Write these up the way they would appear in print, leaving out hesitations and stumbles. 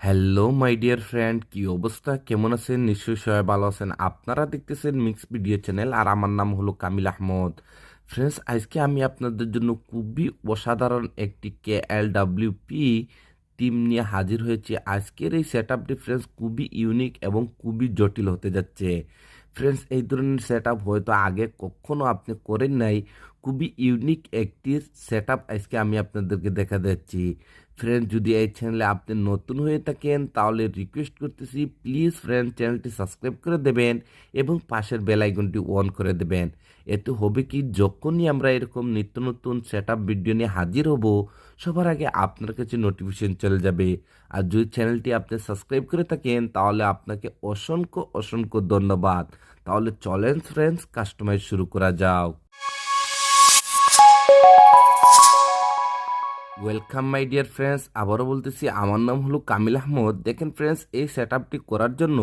Hello my dear friend, কি অবস্থা, কেমন আছেন? নিশ্চয়ই সবাই ভালো আছেন। আপনারা দেখতেছেন মিক্স ভিডিও চ্যানেল, আর আমার নাম হলো কামিল আহমদ। ফ্রেন্ডস, আজকে আমি আপনাদের জন্য খুবই অসাধারণ একটি KLWP টিম নিয়ে হাজির হয়েছি। আজকের এই সেট আপটি ফ্রেন্ডস খুবই ইউনিক এবং খুবই জটিল হতে যাচ্ছে। ফ্রেন্ডস, এই ধরনের সেট আপ হয়তো আগে কখনো আপনি করেন নাই। খুবই ইউনিক একটি সেট আপ আজকে আমি আপনাদেরকে দেখা যাচ্ছি। ফ্রেন্ড, যদি এই চ্যানেলে আপনি নতুন হয়ে থাকেন তাহলে রিকোয়েস্ট করতেছি, প্লিজ ফ্রেন্ড চ্যানেলটি সাবস্ক্রাইব করে দেবেন এবং পাশের বেল আইকনটি অন করে দেবেন। এতে হবে কি, যখনই আমরা এরকম নিত্য নতুন সেট আপ ভিডিও নিয়ে হাজির হব, সবার আগে আপনার কাছে নোটিফিকেশন চলে যাবে। আর যদি চ্যানেলটি আপনি সাবস্ক্রাইব করে থাকেন তাহলে আপনাকে অসংখ্য অসংখ্য ধন্যবাদ। তাহলে চলেন ফ্রেন্ডস, কাস্টমাইজ শুরু করা যাক। ওয়েলকাম মাই ডিয়ার ফ্রেন্ডস, আবারও বলতেছি আমার নাম হলো কামিল আহমদ। দেখেন ফ্রেন্ডস, এই সেট আপটি করার জন্য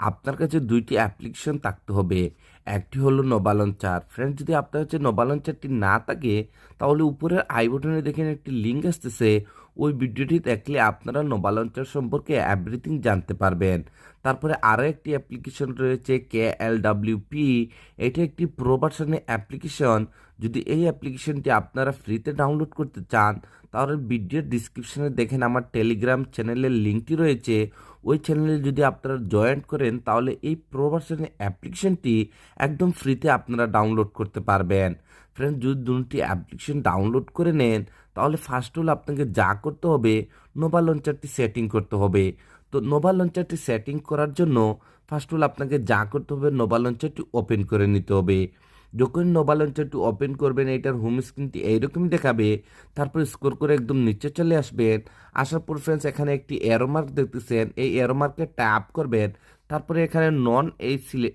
আপনার কাছে দুইটি অ্যাপ্লিকেশন থাকতে হবে। একটি হলো নোভা লঞ্চার। ফ্রেন্ডস, যদি আপনার কাছে নোভা লঞ্চারটি না থাকে তাহলে উপরের আই বটনে দেখেন একটি লিঙ্ক আসতেছে, ওই ভিডিওটি দেখলে আপনারা নোভা লঞ্চার সম্পর্কে এভরিথিং জানতে পারবেন। তারপরে আরও একটি অ্যাপ্লিকেশন রয়েছে KLWP। এটি একটি প্রো ভার্সনের অ্যাপ্লিকেশন। যদি এই অ্যাপ্লিকেশনটি আপনারা ফ্রিতে ডাউনলোড করতে চান তাহলে ভিডিওর ডিসক্রিপশনে দেখেন আমার টেলিগ্রাম চ্যানেলের লিঙ্কটি রয়েছে। ওই চ্যানেলে যদি আপনারা জয়েন করেন তাহলে এই প্রো ভার্সনের অ্যাপ্লিকেশনটি একদম ফ্রিতে আপনারা ডাউনলোড করতে পারবেন। ফ্রেন্ড, যদি দুটি অ্যাপ্লিকেশন ডাউনলোড করে নেন তাহলে ফার্স্ট হলো আপনাকে যা করতে হবে, নোভা লঞ্চারটি সেটিং করতে হবে। তো নোভা লঞ্চারটি সেটিং করার জন্য ফার্স্ট হলো আপনাকে যা করতে হবে, নোভা লঞ্চারটি ওপেন করে নিতে হবে। যখন নোভা লঞ্চারটি ওপেন করবেন এটার হোম স্ক্রিনটি এইরকমই দেখাবে। তারপর স্ক্রল করে একদম নিচে চলে আসবেন। আসার পর ফ্রেন্ডস, এখানে একটি এরো মার্ক দেখতেছেন, এই এরো মার্কে ট্যাপ করবেন। তারপরে এখানে নন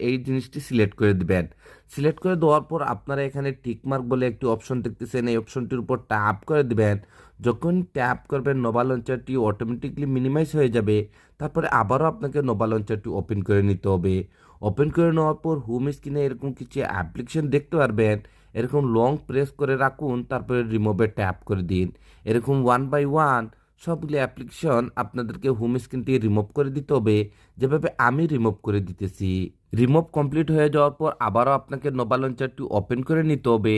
এই জিনিসটি সিলেক্ট করে দিবেন। সিলেক্ট করে দেওয়ার পর আপনারা এখানে টিকমার্ক বলে একটি অপশন দেখতেছেন, এই অপশনটির উপর ট্যাপ করে দিবেন। যখন ট্যাপ করবেন নোভা লঞ্চারটি অটোমেটিকলি মিনিমাইজ হয়ে যাবে। তারপরে আবারও আপনাকে নোভা লঞ্চারটি ওপেন করে নিতে হবে। ওপেন করে নেওয়ার পর হোম স্ক্রিনে এরকম কিছু অ্যাপ্লিকেশন দেখতে পারবেন। এরকম লং প্রেস করে রাখুন, তারপরে রিমুভে ট্যাপ করে দিন। এরকম ওয়ান বাই ওয়ান সবগুলি অ্যাপ্লিকেশন আপনাদেরকে হোম স্ক্রিন থেকে রিমুভ করে দিতে হবে, যেভাবে আমি রিমুভ করে দিতেছি। রিমুভ কমপ্লিট হয়ে যাওয়ার পর আবারও আপনাকে নোভা লঞ্চারটি ওপেন করে নিতে হবে।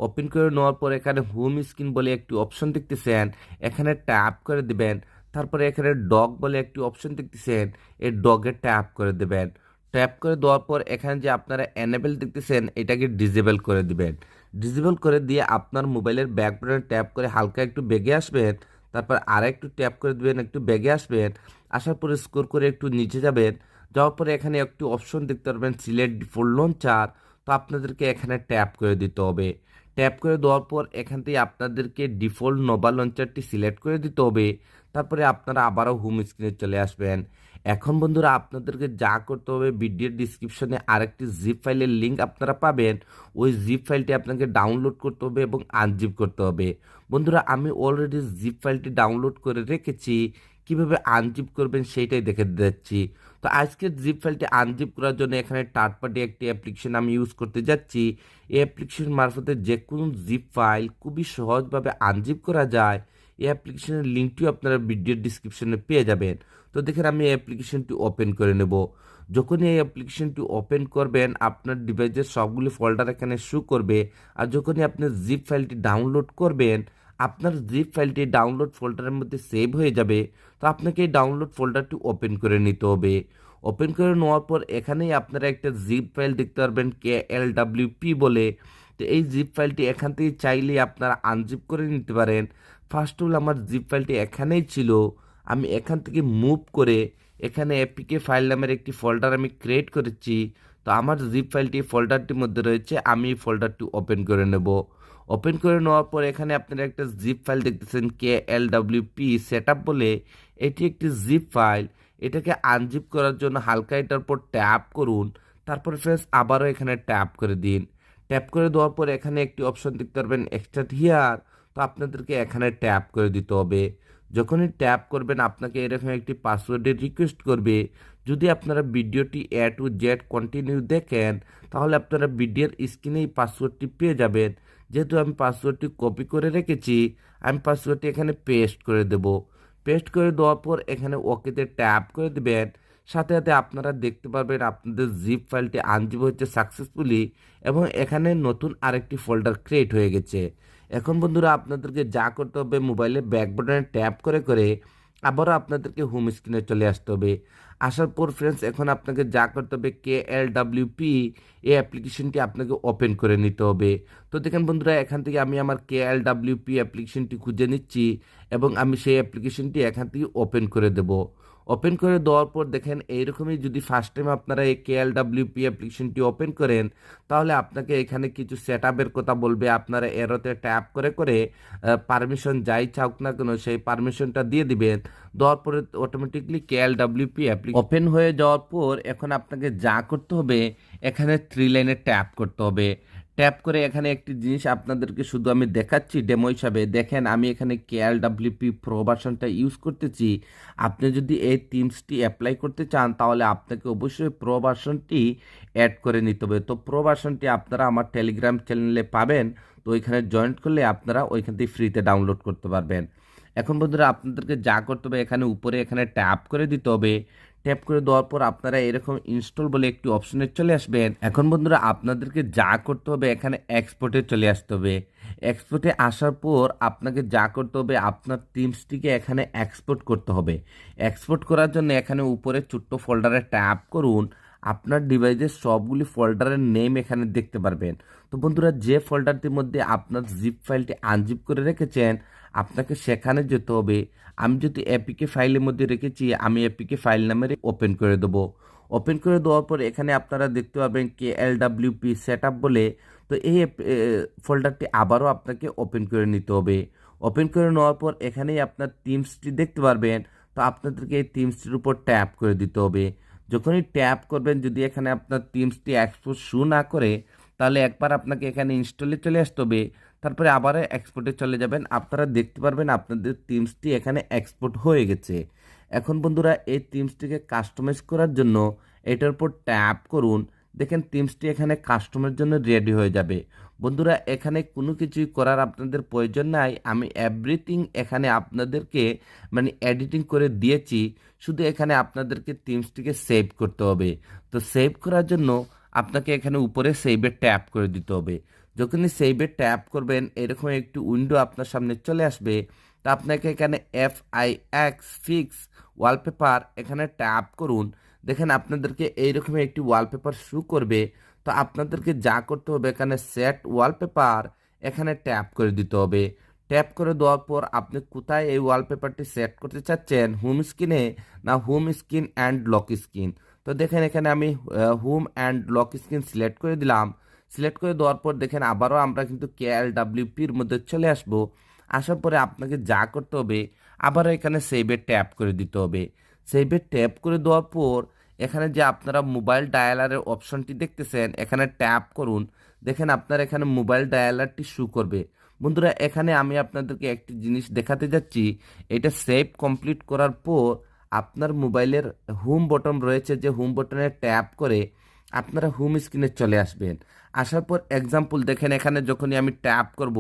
ওপেন করে নেওয়ার পর এখানে হোম স্ক্রিন বলে একটি অপশন দেখতেছেন, এখানে ট্যাপ করে দিবেন। তারপরে এখানে ডগ বলে একটি অপশন দেখতেছেন, এই ডগে ট্যাপ করে দেবেন। ট্যাপ করে দেওয়ার পর এখানে যে আপনারা এনেবেল দেখতেছেন এটাকে ডিজেবল করে দিবেন। ডিজেবল করে দিয়ে আপনার মোবাইলের ব্যাক বাটনে ট্যাপ করে হালকা একটু বেগে আসবেন। তারপর আর একটু ট্যাপ করে দিবেন, একটু বেগে আসবেন। আসার পরে স্ক্রল করে একটু নিচে যাবেন। যাওয়ার পরে এখানে একটু অপশন দেখতে পারবেন, সিলেক্ট ডিফল্ট লঞ্চার। তো আপনাদেরকে এখানে ট্যাপ করে দিতে হবে। ট্যাপ করে দেওয়ার পর এখান থেকে আপনাদেরকে ডিফল্ট নোভা লঞ্চারটি সিলেক্ট করে দিতে হবে। তারপরে আপনারা আবারও হোম স্ক্রিনে চলে আসবেন। এখন বন্ধুরা আপনাদেরকে যা করতে হবে, ভিডিওর ডিসক্রিপশনে আরেকটি জিপ ফাইলের লিঙ্ক আপনারা পাবেন। ওই জিপ ফাইলটি আপনাকে ডাউনলোড করতে হবে এবং আনজিপ করতে হবে। বন্ধুরা, আমি অলরেডি জিপ ফাইলটি ডাউনলোড করে রেখেছি, কিভাবে আনজিপ করবেন সেইটাই দেখে দিচ্ছি। তো আজকের জিপ ফাইলটি আনজিপ করার জন্য এখানে থার্ড পার্টি একটি অ্যাপ্লিকেশন আমি ইউজ করতে যাচ্ছি। এই অ্যাপ্লিকেশন মারফতে যে কোনো জিপ ফাইল খুবই সহজভাবে আনজিপ করা যায়। এই অ্যাপ্লিকেশনের লিঙ্কটিও আপনারা ভিডিওর ডিসক্রিপশনে পেয়ে যাবেন। তো দেখেন আমি এই অ্যাপ্লিকেশনটি ওপেন করে নেব। যখনই এই অ্যাপ্লিকেশনটি ওপেন করবেন আপনার ডিভাইসের সবগুলি ফোল্ডার এখানে শো করবে। আর যখনই আপনি জিপ ফাইলটি ডাউনলোড করবেন আপনার জিপ ফাইলটি ডাউনলোড ফোল্ডারের মধ্যে সেভ হয়ে যাবে। তো আপনাকে এই ডাউনলোড ফোল্ডারটি ওপেন করে নিতে হবে। ওপেন করে নেওয়ার পর এখানেই আপনারা একটা জিপ ফাইল দেখতে পারবেন KLWP বলে। তো এই জিপ ফাইলটি এখান থেকে চাইলে আপনারা আনজিপ করে নিতে পারেন। ফার্স্ট অল আমার জিপ ফাইলটি এখানেই ছিল, আমি এখান থেকে মুভ করে এখানে এপিকে ফাইল নামের একটি ফোল্ডার আমি ক্রিয়েট করেছি। তো আমার জিপ ফাইলটি ফোল্ডারটির মধ্যে রয়েছে, আমি এই ফোল্ডারটি ওপেন করে নেব। ওপেন করে নেওয়ার পর এখানে আপনারা একটা জিপ ফাইল দেখতেছেন KLWP সেটআপ বলে। এটি একটি জিপ ফাইল। এটাকে আনজিপ করার জন্য হালকা এটার উপর ট্যাপ করুন। তারপর ফ্রেন্ডস আবারও এখানে ট্যাপ করে দিন। ট্যাপ করে দেওয়ার পর এখানে একটি অপশন দেখতে পারবেন, এক্সট্রাক্ট হিয়ার। তো আপনাদেরকে এখানে ট্যাপ করে দিতে হবে। যখনই ট্যাপ করবেন আপনাকে এরকম একটি পাসওয়ার্ডের রিকোয়েস্ট করবে। যদি আপনারা ভিডিওটি A to Z কন্টিনিউ দেখেন তাহলে আপনারা ভিডিওর স্ক্রিনে এই পাসওয়ার্ডটি পেয়ে যাবেন। যেহেতু আমি পাসওয়ার্ডটি কপি করে রেখেছি, আমি পাসওয়ার্ডটি এখানে পেস্ট করে দেব। পেস্ট করে দেওয়ার পর এখানে ওকেতে ট্যাপ করে দেবেন। সাথে সাথে আপনারা দেখতে পারবেন আপনাদের জিপ ফাইলটি আনজিপ হচ্ছে সাকসেসফুলি এবং এখানে নতুন আরেকটি ফোল্ডার ক্রিয়েট হয়ে গেছে। এখন বন্ধুরা আপনাদেরকে যা করতে হবে মোবাইলে ব্যাক বাটনে ট্যাপ করে করে আবারও আপনাদেরকে হোম স্ক্রিনে চলে আসতে হবে। আসার পর ফ্রেন্ডস এখন আপনাকে যা করতে হবে KLWP এই অ্যাপ্লিকেশনটি আপনাকে ওপেন করে নিতে হবে। তো দেখেন বন্ধুরা এখান থেকে আমি আমার KLWP অ্যাপ্লিকেশনটি খুঁজে নিচ্ছি এবং আমি সেই অ্যাপ্লিকেশনটি এখান থেকে ওপেন করে দেব। ওপেন করে দেওয়ার পর দেখেন এইরকমই যদি ফার্স্ট টাইম আপনারা এই KLWP অ্যাপ্লিকেশনটি ওপেন করেন তাহলে আপনাকে এখানে কিছু সেট আপের কথা বলবে। আপনারা এরোতে ট্যাপ করে করে পারমিশন যাই চাওক না কেন সেই পারমিশনটা দিয়ে দিবেন। দেওয়ার পরে অটোমেটিকলি KLWP অ্যাপ্লিকেশন ওপেন হয়ে যাওয়ার পর এখন আপনাকে যা করতে হবে এখানে 3 লাইনে ট্যাপ করতে হবে। ট্যাপ করে এখানে একটি জিনিস আপনাদেরকে শুধু আমি দেখাচ্ছি ডেমো হিসাবে। দেখেন আমি এখানে KLWP প্রো ভার্সনটা ইউজ করতেছি। আপনি যদি এই থিমসটি অ্যাপ্লাই করতে চান তাহলে আপনাকে অবশ্যই প্রো ভার্সনটি অ্যাড করে নিতে হবে। তো প্রো ভার্সনটি আপনারা আমার টেলিগ্রাম চ্যানেলে পাবেন। তো ওইখানে জয়েন্ট করলে আপনারা ওইখান থেকে ফ্রিতে ডাউনলোড করতে পারবেন। এখন বন্ধুরা আপনাদেরকে যা করতে হবে এখানে উপরে এখানে ট্যাপ করে দিতে হবে। ট্যাপ করে দেওয়ার পর আপনারা এরকম ইনস্টল বলে একটি অপশনে চলে আসবেন। এখন বন্ধুরা আপনাদেরকে যা করতে হবে এখানে এক্সপোর্টে চলে আসতে হবে। এক্সপোর্টে আসার পর আপনাকে যা করতে হবে আপনার থিমসটিকে এখানে এক্সপোর্ট করতে হবে। এক্সপোর্ট করার জন্য এখানে উপরে ছোট্ট ফোল্ডারে ট্যাপ করুন। আপনার ডিভাইসের সবগুলি ফোল্ডারের নেম এখানে দেখতে পারবেন। তো বন্ধুরা যে ফোল্ডারটির মধ্যে আপনার জিপ ফাইলটি আনজিপ করে রেখেছেন আপনাকে সেখানে যেতে হবে। আমি যদি এপিকে ফাইলের মধ্যে রেখেছি আমি এপিকে ফাইল নামের ওপেন করে দেবো। ওপেন করে দেওয়ার পর এখানে আপনারা দেখতে পাবেন KLWP সেটআপ বলে। তো এই ফোল্ডারটি আবারও আপনাকে ওপেন করে নিতে হবে। ওপেন করে নেওয়ার পর এখানেই আপনার থিমসটি দেখতে পারবেন। তো আপনাদেরকে এই থিমসটির উপর ট্যাপ করে দিতে হবে। যখনই ট্যাপ করবেন যদি এখানে আপনার থিমসটি এক্সপোর্ট শো না করে তাহলে একবার আপনাকে এখানে ইনস্টলে চলে আসতে হবে। তারপরে আবার এক্সপোর্টে চলে যাবেন। আপনারা দেখতে পারবেন আপনাদের থিমসটি এখানে এক্সপোর্ট হয়ে গেছে। এখন বন্ধুরা এই থিমসটিকে কাস্টমাইজ করার জন্য এটার উপর ট্যাপ করুন। দেখেন থিমসটি এখানে কাস্টমাইজের জন্য রেডি হয়ে যাবে। বন্ধুরা এখানে কোনো কিছুই করার আপনাদের প্রয়োজন নাই। আমি এভরিথিং এখানে আপনাদেরকে মানে এডিটিং করে দিয়েছি। শুধু এখানে আপনাদেরকে থিমসটিকে সেভ করতে হবে। তো সেভ করার জন্য আপনাকে এখানে উপরে সেভে ট্যাপ করে দিতে হবে। যখনই সেভে ট্যাপ করবেন এরকম একটি উইন্ডো আপনার সামনে চলে আসবে। তো আপনাকে এখানে ফিক্স ওয়ালপেপার এখানে ট্যাপ করুন। দেখেন আপনাদেরকে এইরকম একটি ওয়ালপেপার শো করবে। তো আপনাদেরকে যা করতে হবে এখানে সেট ওয়ালপেপার এখানে ট্যাপ করে দিতে হবে। ট্যাপ করে দেওয়ার পর আপনি কোথায় এই ওয়ালপেপারটি সেট করতে চাচ্ছেন, হোম স্ক্রিনে না home screen and lock screen. তো দেখেন এখানে আমি home and lock screen select করে দিলাম। সিলেক্ট করে দেওয়ার পর দেখেন আবারও আমরা কিন্তু KLWPর মধ্যে চলে আসব। আসার পরে আপনাকে যা করতে হবে আবারও এখানে সেভে ট্যাপ করে দিতে হবে। সেভে ট্যাপ করে দেওয়ার পর এখানে যে আপনারা মোবাইল ডায়ালারের অপশনটি দেখতেছেন এখানে ট্যাপ করুন। দেখেন আপনার এখানে মোবাইল ডায়ালারটি শো করবে। বন্ধুরা এখানে আমি আপনাদেরকে একটি জিনিস দেখাতে যাচ্ছি। এটা সেভ কমপ্লিট করার পর আপনার মোবাইলের হোম বটন রয়েছে যে হোম বটনে ট্যাপ করে আপনারা হোম স্ক্রিনে চলে আসবেন। আসার পর এক্সাম্পল দেখেন এখানে যখনই আমি ট্যাপ করব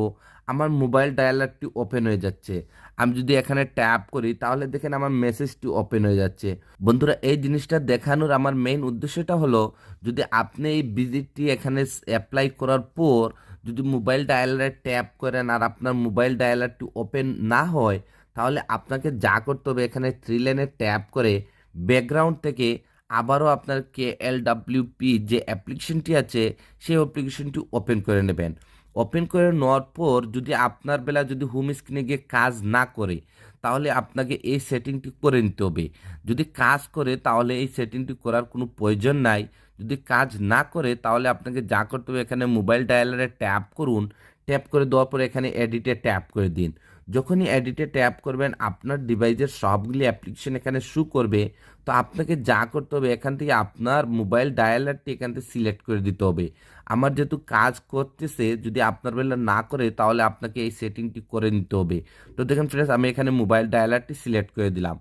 আমার মোবাইল ডায়ালারটি ওপেন হয়ে যাচ্ছে। আমি যদি এখানে ট্যাপ করি তাহলে দেখেন আমার মেসেজটি ওপেন হয়ে যাচ্ছে। বন্ধুরা এই জিনিসটা দেখানোর আমার মেইন উদ্দেশ্যটা হলো যদি আপনি এই ভিজিটটি এখানে অ্যাপ্লাই করার পর যদি মোবাইল ডায়ালারে ট্যাপ করেন আর আপনার মোবাইল ডায়ালারটি ওপেন না হয় তাহলে আপনাকে যা করতে হবে এখানে 3 লাইনে ট্যাপ করে ব্যাকগ্রাউন্ড থেকে আবারও আপনার KLWP যে অ্যাপ্লিকেশনটি আছে সেই অ্যাপ্লিকেশনটি ওপেন করে নেবেন। ওপেন করে নেওয়ার পর যদি আপনার বেলা যদি হোম স্ক্রিনে গিয়ে কাজ না করে তাহলে আপনাকে এই সেটিংটি করে নিতে হবে। যদি কাজ করে তাহলে এই সেটিংটি করার কোনো প্রয়োজন নাই। যদি কাজ না করে তাহলে আপনাকে যা করতে হবে এখানে মোবাইল ডায়ালারে ট্যাপ করুন। ট্যাপ করে দেওয়ার পর এখানে এডিটে ট্যাপ করে দিন। যখনই এডিটে ট্যাপ করবেন আপনার ডিভাইসের সবগুলি অ্যাপ্লিকেশন এখানে শো করবে। তো আপনাকে যা করতে হবে এখান থেকে আপনার মোবাইল ডায়ালারটি এখান থেকে সিলেক্ট করে দিতে হবে। আমার যেহেতু কাজ করতেছে যদি আপনার বেলা না করে তাহলে আপনাকে এই সেটিংটি করে নিতে হবে। তো দেখেন ফ্রেন্ডস আমি এখানে মোবাইল ডায়ালারটি সিলেক্ট করে দিলাম।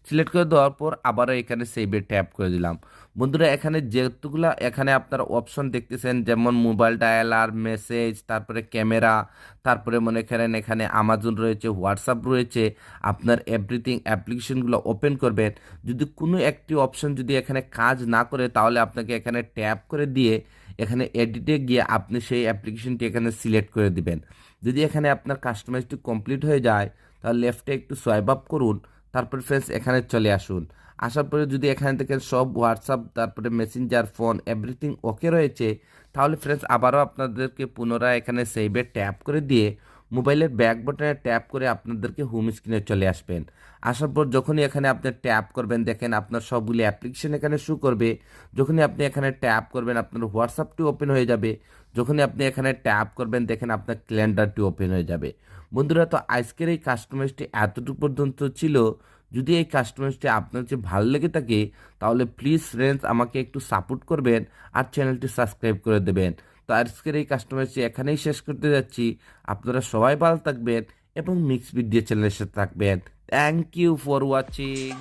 সিলেক্ট করে দেওয়ার পর আবারও এখানে সেভে ট্যাপ করে দিলাম। বন্ধুরা এখানে যেহেতুগুলা এখানে আপনারা অপশন দেখতেছেন, যেমন মোবাইল ডায়ালার, মেসেজ, তারপরে ক্যামেরা, তারপরে মনে করেন এখানে আমাজন রয়েছে, হোয়াটসঅ্যাপ রয়েছে, আপনার এভরিথিং অ্যাপ্লিকেশনগুলো ওপেন করবেন। যদি কোনো একটি অপশন যদি এখানে কাজ না করে তাহলে আপনাকে এখানে ট্যাপ করে দিয়ে এখানে এডিটে গিয়ে আপনি সেই অ্যাপ্লিকেশনটি এখানে সিলেক্ট করে দিবেন। যদি এখানে আপনার কাস্টমাইজটি কমপ্লিট হয়ে যায় তাহলে লেফটে একটু সোয়াইপ আপ করুন, তারপর ফ্রেন্ডস এখানে চলে আসুন। আসার পরে যদি এখানে থেকে সব হোয়াটসঅ্যাপ, তারপরে মেসেঞ্জার, ফোন এভরিথিং ওকে রয়েছে, তাহলে ফ্রেন্ডস আবারও আপনাদেরকে পুনরায় এখানে সেভে ট্যাপ করে দিয়ে মোবাইলের ব্যাক বাটনে ট্যাপ করে আপনাদেরকে হোম স্ক্রিনে চলে আসবেন। আসার পর যখনই এখানে আপনি ট্যাপ করবেন দেখেন আপনার সবগুলি অ্যাপ্লিকেশন এখানে শো করবে। যখনই আপনি এখানে ট্যাপ করবেন আপনার হোয়াটসঅ্যাপটি ওপেন হয়ে যাবে। যখনই আপনি এখানে ট্যাপ করবেন দেখেন আপনার ক্যালেন্ডারটি ওপেন হয়ে যাবে। বন্ধুরা তো আজকের এই কাস্টমাইজটি এতটুকু পর্যন্ত ছিল। যদি এই কাস্টমাইজটি আপনার যে ভালো লেগে থাকে তাহলে প্লিজ ফ্রেন্ডস আমাকে একটু সাপোর্ট করবেন আর চ্যানেলটি সাবস্ক্রাইব করে দেবেন। তো আজকের এই কাস্টমাইজটি এখানেই শেষ করতে যাচ্ছি। আপনারা সবাই ভালো থাকবেন এবং মিক্স ভিডিও চ্যানেলের সাথে থাকবেন। Thank you for watching.